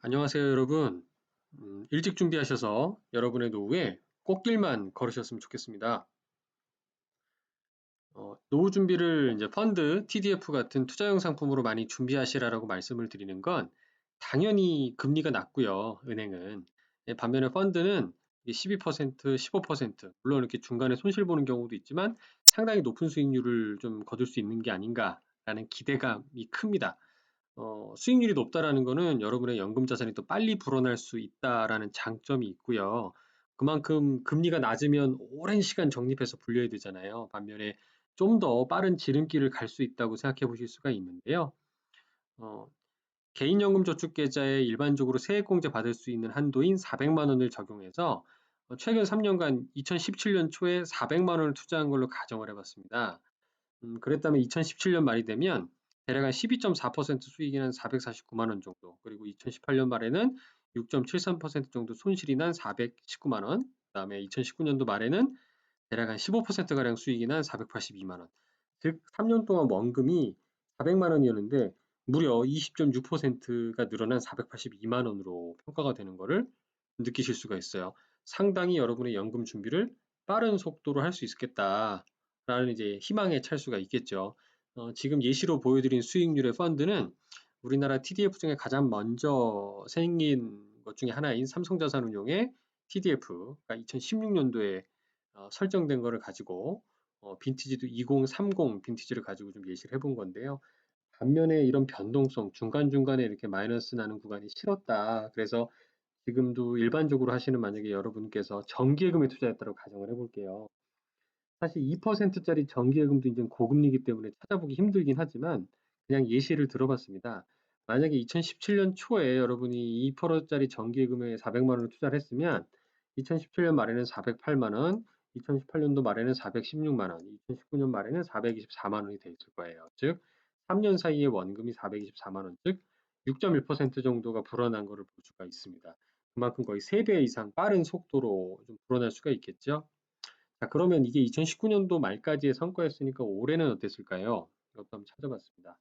안녕하세요, 여러분. 일찍 준비하셔서 여러분의 노후에 꽃길만 걸으셨으면 좋겠습니다. 노후 준비를 이제 펀드, TDF 같은 투자용 상품으로 많이 준비하시라고 말씀을 드리는 건 당연히 금리가 낮고요, 은행은. 반면에 펀드는 12%, 15%, 물론 이렇게 중간에 손실 보는 경우도 있지만 상당히 높은 수익률을 좀 거둘 수 있는 게 아닌가라는 기대감이 큽니다. 수익률이 높다라는 거는 여러분의 연금 자산이 또 빨리 불어날 수 있다라는 장점이 있고요. 그만큼 금리가 낮으면 오랜 시간 적립해서 불려야 되잖아요. 반면에 좀 더 빠른 지름길을 갈 수 있다고 생각해 보실 수가 있는데요. 어, 개인연금 저축계좌에 일반적으로 세액공제 받을 수 있는 한도인 400만 원을 적용해서 최근 3년간 2017년 초에 400만 원을 투자한 걸로 가정을 해봤습니다. 그랬다면 2017년 말이 되면 대략 한 12.4% 수익이 난 449만 원 정도, 그리고 2018년 말에는 6.73% 정도 손실이 난 419만 원, 그다음에 2019년도 말에는 대략 한 15%가량 수익이 난 482만 원. 즉 3년 동안 원금이 400만 원이었는데 무려 20.6%가 늘어난 482만 원으로 평가가 되는 것을 느끼실 수가 있어요. 상당히 여러분의 연금 준비를 빠른 속도로 할 수 있겠다라는 이제 희망에 찰 수가 있겠죠. 지금 예시로 보여드린 수익률의 펀드는 우리나라 TDF 중에 가장 먼저 생긴 것 중에 하나인 삼성자산운용의 TDF가 2016년도에 설정된 거를 가지고 빈티지도 2030 빈티지를 가지고 좀 예시를 해본 건데요. 반면에 이런 변동성, 중간중간에 이렇게 마이너스 나는 구간이 싫었다. 그래서 지금도 일반적으로 하시는, 만약에 여러분께서 정기예금에 투자했다고 가정을 해볼게요. 사실 2%짜리 정기예금도 이제 고금리이기 때문에 찾아보기 힘들긴 하지만 그냥 예시를 들어봤습니다. 만약에 2017년 초에 여러분이 2%짜리 정기예금에 400만 원을 투자를 했으면 2017년 말에는 408만 원, 2018년도 말에는 416만 원, 2019년 말에는 424만 원이 돼 있을 거예요. 즉 3년 사이에 원금이 424만 원, 즉 6.1% 정도가 불어난 것을 볼 수가 있습니다. 그만큼 거의 3배 이상 빠른 속도로 좀 불어날 수가 있겠죠. 자, 그러면 이게 2019년도 말까지의 성과였으니까 올해는 어땠을까요? 이것도 한번 찾아봤습니다.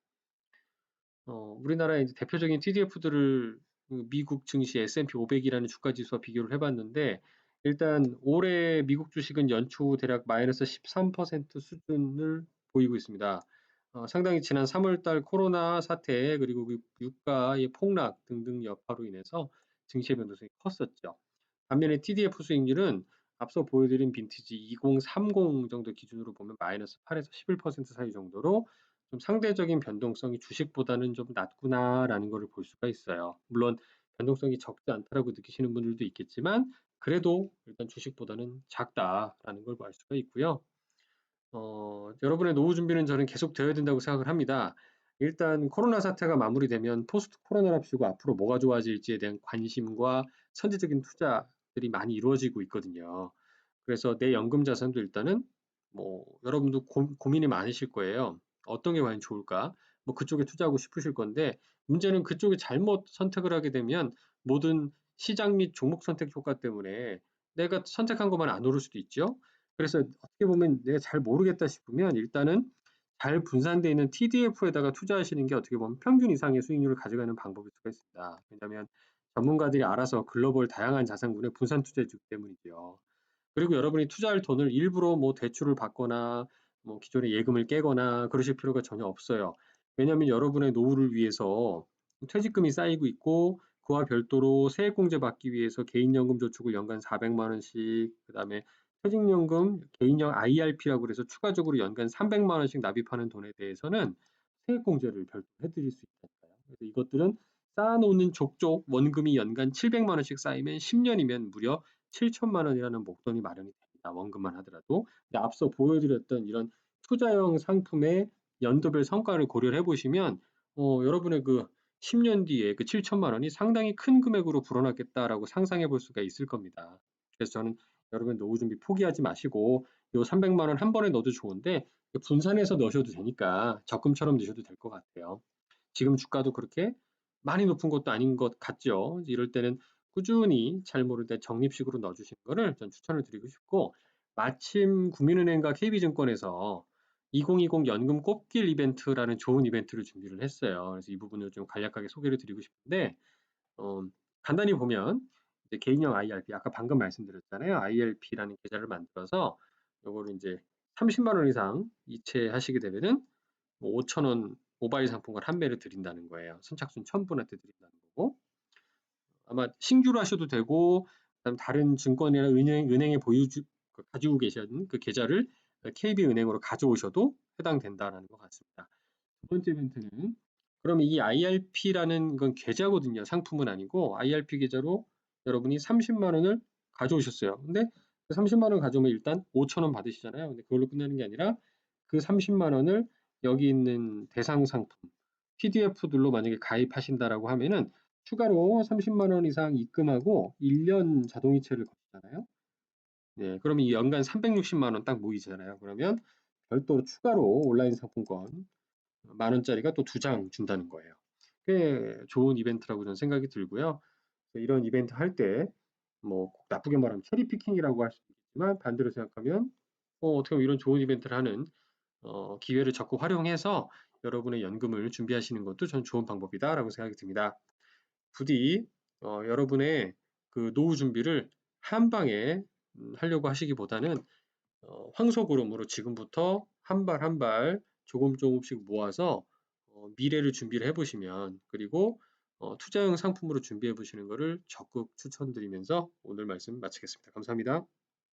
우리나라의 이제 대표적인 TDF들을 미국 증시 S&P 500이라는 주가 지수와 비교를 해봤는데, 일단 올해 미국 주식은 연초 대략 마이너스 13% 수준을 보이고 있습니다. 상당히 지난 3월 달 코로나 사태, 그리고 그 유가의 폭락 등등 여파로 인해서 증시의 변동성이 컸었죠. 반면에 TDF 수익률은 앞서 보여드린 빈티지 2030 정도 기준으로 보면 마이너스 8에서 11% 사이 정도로 좀 상대적인 변동성이 주식보다는 좀 낮구나라는 것을 볼 수가 있어요. 물론 변동성이 적지 않다라고 느끼시는 분들도 있겠지만 그래도 일단 주식보다는 작다라는 걸 알 수가 있고요. 여러분의 노후 준비는 저는 계속 되어야 된다고 생각을 합니다. 일단 코로나 사태가 마무리되면 포스트 코로나랍시고 앞으로 뭐가 좋아질지에 대한 관심과 선제적인 투자들이 많이 이루어지고 있거든요. 그래서 내 연금 자산도 일단은 뭐 여러분도 고민이 많으실 거예요. 어떤 게 과연 좋을까? 뭐 그쪽에 투자하고 싶으실 건데 문제는 그쪽에 잘못 선택을 하게 되면 모든 시장 및 종목 선택 효과 때문에 내가 선택한 것만 안 오를 수도 있죠. 그래서 어떻게 보면 내가 잘 모르겠다 싶으면 일단은 잘 분산되어 있는 TDF에다가 투자하시는 게 어떻게 보면 평균 이상의 수익률을 가져가는 방법일 수가 있습니다. 왜냐하면 전문가들이 알아서 글로벌 다양한 자산군에 분산 투자해 주기 때문이죠. 그리고 여러분이 투자할 돈을 일부러 뭐 대출을 받거나 뭐 기존의 예금을 깨거나 그러실 필요가 전혀 없어요. 왜냐하면 여러분의 노후를 위해서 퇴직금이 쌓이고 있고, 그와 별도로 세액공제 받기 위해서 개인연금 저축을 연간 400만 원씩, 그다음에 퇴직연금 개인형 IRP라고 그래서 추가적으로 연간 300만 원씩 납입하는 돈에 대해서는 세액공제를 별도 해드릴 수 있다니까요. 그래서 이것들은 쌓아놓는 족족 원금이 연간 700만 원씩 쌓이면 10년이면 무려 7천만 원이라는 목돈이 마련이 됩니다. 원금만 하더라도. 근데 앞서 보여드렸던 이런 투자형 상품의 연도별 성과를 고려를 해보시면 여러분의 그 10년 뒤에 그 7천만 원이 상당히 큰 금액으로 불어났겠다라고 상상해 볼 수가 있을 겁니다. 그래서 저는 여러분 노후 준비 포기하지 마시고 요 300만 원 한 번에 넣어도 좋은데 분산해서 넣으셔도 되니까 적금처럼 넣으셔도 될 것 같아요. 지금 주가도 그렇게 많이 높은 것도 아닌 것 같죠. 이럴 때는 꾸준히 잘 모를 때 적립식으로 넣어주시는 거를 전 추천을 드리고 싶고, 마침 국민은행과 KB증권에서 2020 연금 꽃길 이벤트라는 좋은 이벤트를 준비를 했어요. 그래서 이 부분을 좀 간략하게 소개를 드리고 싶은데, 어, 간단히 보면 이제 개인형 IRP 아까 방금 말씀드렸잖아요. IRP라는 계좌를 만들어서 요거를 이제 30만 원 이상 이체하시게 되면은 뭐 5천 원 모바일 상품권 한 배를 드린다는 거예요. 선착순 1000분한테 드린다는 거고. 아마 신규로 하셔도 되고 그다음 다른 증권이나 은행에 가지고 계신 그 계좌를 KB은행으로 가져오셔도 해당된다는 것 같습니다. 두 번째 이벤트는 그럼 이 IRP라는 건 계좌거든요. 상품은 아니고 IRP 계좌로 여러분이 30만 원을 가져오셨어요. 근데 그 30만 원 가져오면 일단 5천 원 받으시잖아요. 근데 그걸로 끝나는 게 아니라 그 30만 원을 여기 있는 대상 상품 PDF들로 만약에 가입하신다라고 하면은 추가로 30만 원 이상 입금하고 1년 자동이체를 거치잖아요. 네, 그러면 이 연간 360만 원 딱 모이잖아요. 그러면 별도로 추가로 온라인 상품권 만 원짜리가 또 2장 준다는 거예요. 꽤 좋은 이벤트라고 저는 생각이 들고요. 이런 이벤트 할 때 뭐 나쁘게 말하면 체리 피킹이라고 할 수도 있지만 반대로 생각하면 어떻게 보면 이런 좋은 이벤트를 하는 기회를 적극 활용해서 여러분의 연금을 준비하시는 것도 전 좋은 방법이다라고 생각이 듭니다. 부디 여러분의 그 노후 준비를 한 방에 하려고 하시기보다는 황소고름으로 지금부터 한 발 한 발 조금 조금씩 모아서 미래를 준비를 해보시면 그리고 투자형 상품으로 준비해 보시는 것을 적극 추천드리면서 오늘 말씀 마치겠습니다. 감사합니다.